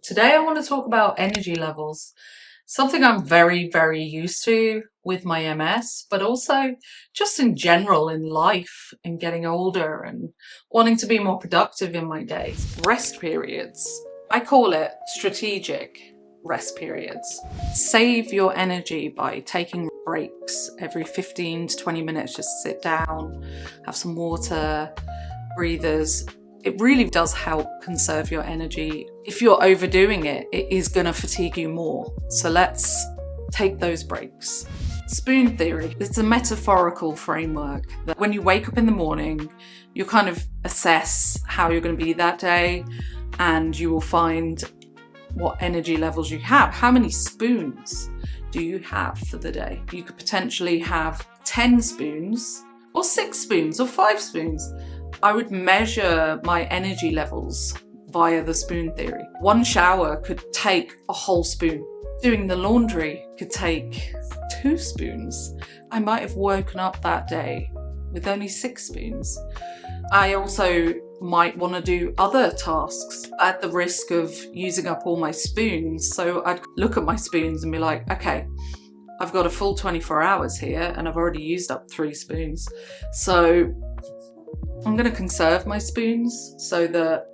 Today I want to talk about energy levels, something I'm very, very used to with my MS, but also just in general in life and getting older and wanting to be more productive in my days. Rest periods. I call it strategic rest periods. Save your energy by taking breaks every 15 to 20 minutes. Just sit down, have some water, breathers. It really does help conserve your energy. If you're overdoing it, it is going to fatigue you more. So let's take those breaks. Spoon theory. It's a metaphorical framework that when you wake up in the morning, you kind of assess how you're going to be that day, and you will find what energy levels you have. How many spoons do you have for the day? You could potentially have 10 spoons or 6 spoons or 5 spoons. I would measure my energy levels via the spoon theory. One shower could take a whole spoon. Doing the laundry could take 2 spoons. I might have woken up that day with only 6 spoons. I also might want to do other tasks at the risk of using up all my spoons. So I'd look at my spoons and be like, okay, I've got a full 24 hours here and I've already used up 3 spoons. So I'm going to conserve my spoons so that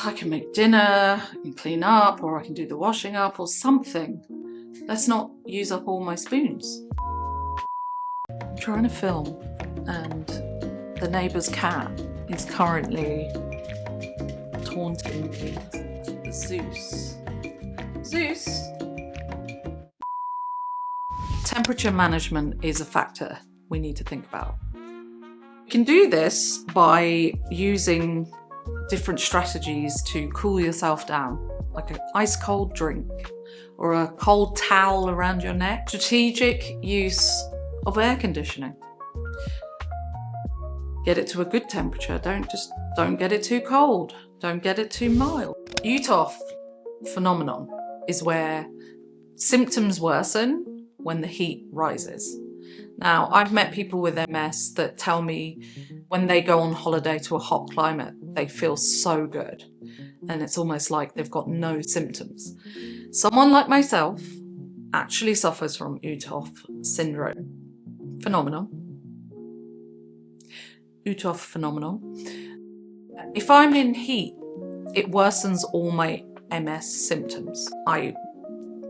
I can make dinner, I can clean up, or I can do the washing up or something. Let's not use up all my spoons. I'm trying to film and the neighbour's cat is currently taunting me. Zeus. Zeus? Temperature management is a factor we need to think about. You can do this by using different strategies to cool yourself down, like an ice cold drink or a cold towel around your neck. Strategic use of air conditioning. Get it to a good temperature. Don't get it too cold. Don't get it too mild. Utoph phenomenon is where symptoms worsen when the heat rises. Now, I've met people with MS that tell me when they go on holiday to a hot climate, they feel so good. And it's almost like they've got no symptoms. Someone like myself actually suffers from Utoph syndrome. Phenomenon. Utoph phenomenon. If I'm in heat, it worsens all my MS symptoms. I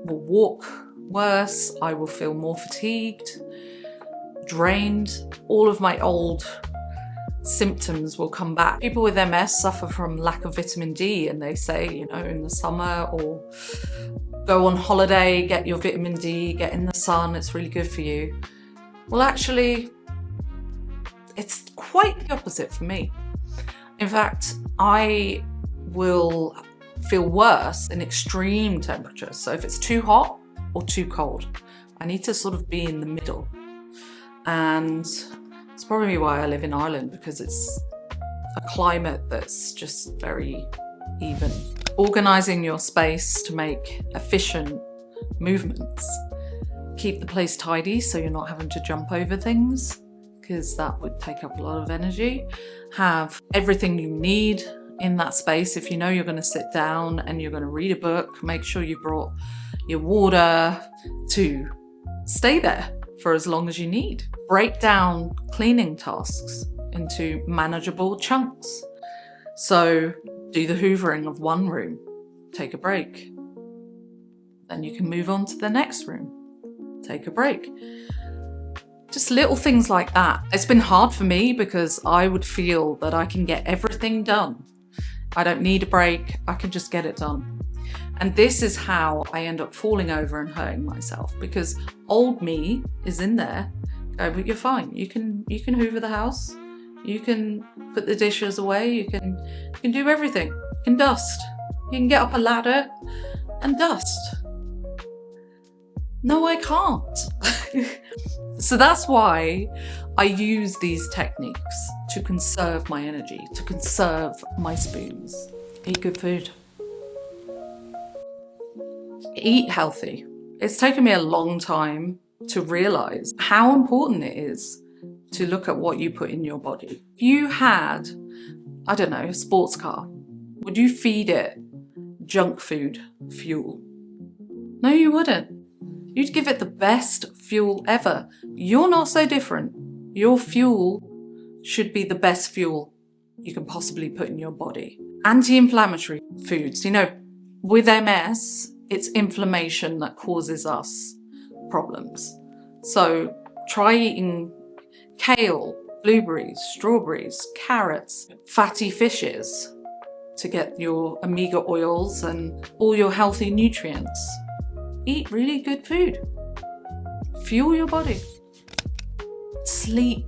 will walk worse, I will feel more fatigued, drained. All of my old symptoms will come back. People with MS suffer from lack of vitamin D, and they say, in the summer or go on holiday, get your vitamin D, get in the sun, it's really good for you. Well, actually, it's quite the opposite for me. In fact, I will feel worse in extreme temperatures. So if it's too hot or too cold, I need to sort of be in the middle. And it's probably why I live in Ireland, because it's a climate that's just very even. Organising your space to make efficient movements. Keep the place tidy so you're not having to jump over things, because that would take up a lot of energy. Have everything you need in that space. If you know you're going to sit down and you're going to read a book, make sure you brought your water to stay there for as long as you need. Break down cleaning tasks into manageable chunks. So do the hoovering of one room, take a break. Then you can move on to the next room, take a break. Just little things like that. It's been hard for me because I would feel that I can get everything done. I don't need a break, I can just get it done. And this is how I end up falling over and hurting myself, because old me is in there going, but you're fine. You can hoover the house, you can put the dishes away, you can do everything. You can dust. You can get up a ladder and dust. No, I can't. So that's why I use these techniques to conserve my energy, to conserve my spoons. Eat good food. Eat healthy. It's taken me a long time to realise how important it is to look at what you put in your body. If you had, I don't know, a sports car, Would you feed it junk food fuel? No, you wouldn't. You'd give it the best fuel ever. You're not so different. Your fuel should be the best fuel you can possibly put in your body. Anti-inflammatory foods. You know, with MS, it's inflammation that causes us problems. So try eating kale, blueberries, strawberries, carrots, fatty fishes to get your omega oils and all your healthy nutrients. Eat really good food. Fuel your body. Sleep.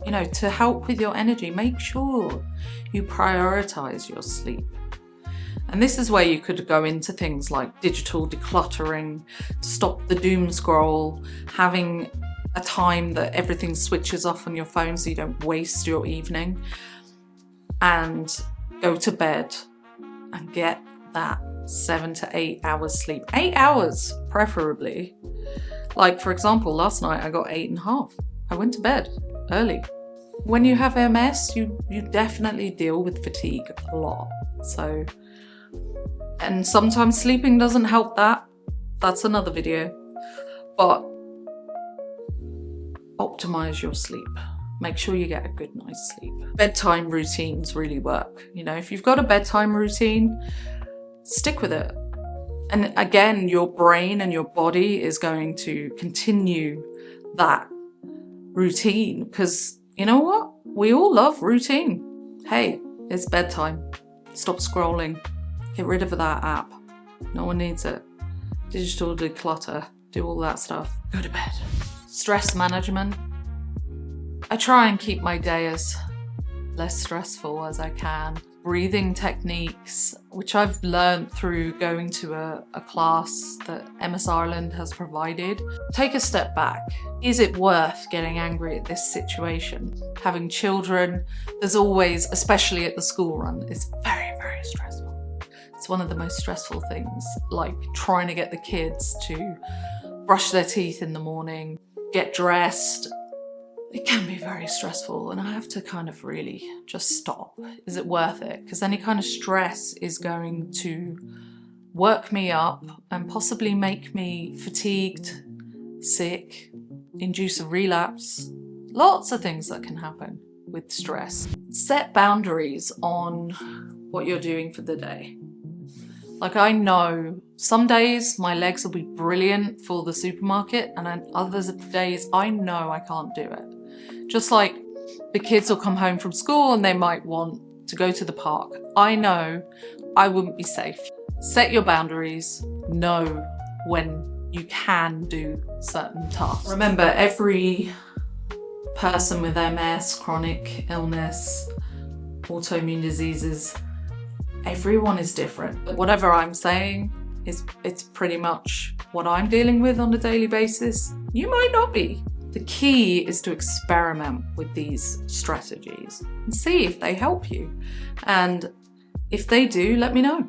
You know, to help with your energy, make sure you prioritize your sleep. And this is where you could go into things like digital decluttering, stop the doom scroll, having a time that everything switches off on your phone so you don't waste your evening, and go to bed and get that 7 to 8 hours sleep. 8 hours, preferably. Like, for example, last night I got 8.5. I went to bed early. When you have MS, you definitely deal with fatigue a lot. So, and sometimes sleeping doesn't help that. That's another video. But optimize your sleep. Make sure you get a good night's sleep. Bedtime routines really work. You know, if you've got a bedtime routine, stick with it. And again, your brain and your body is going to continue that routine, because you know what? We all love routine. Hey, it's bedtime. Stop scrolling. Get rid of that app. No one needs it. Digital declutter. Do all that stuff. Go to bed. Stress management. I try and keep my day as less stressful as I can. Breathing techniques, which I've learned through going to a class that MS Ireland has provided. Take a step back. Is it worth getting angry at this situation? Having children, there's always, especially at the school run, it's very, very stressful. It's one of the most stressful things, like trying to get the kids to brush their teeth in the morning, get dressed. It can be very stressful, and I have to kind of really just stop. Is it worth it? Because any kind of stress is going to work me up and possibly make me fatigued, sick, induce a relapse. Lots of things that can happen with stress. Set boundaries on what you're doing for the day. Like, I know some days my legs will be brilliant for the supermarket, and then other days I know I can't do it. Just like the kids will come home from school and they might want to go to the park. I know I wouldn't be safe. Set your boundaries. Know when you can do certain tasks. Remember, every person with MS, chronic illness, autoimmune diseases, everyone is different. But whatever I'm saying it's pretty much what I'm dealing with on a daily basis. You might not be. The key is to experiment with these strategies and see if they help you. And if they do, let me know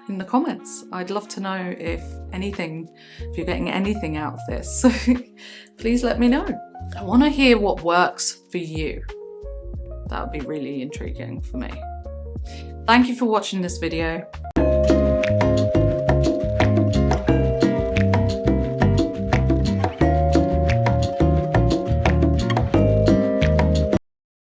in the comments. I'd love to know if you're getting anything out of this. Please let me know. I want to hear what works for you. That would be really intriguing for me. Thank you for watching this video.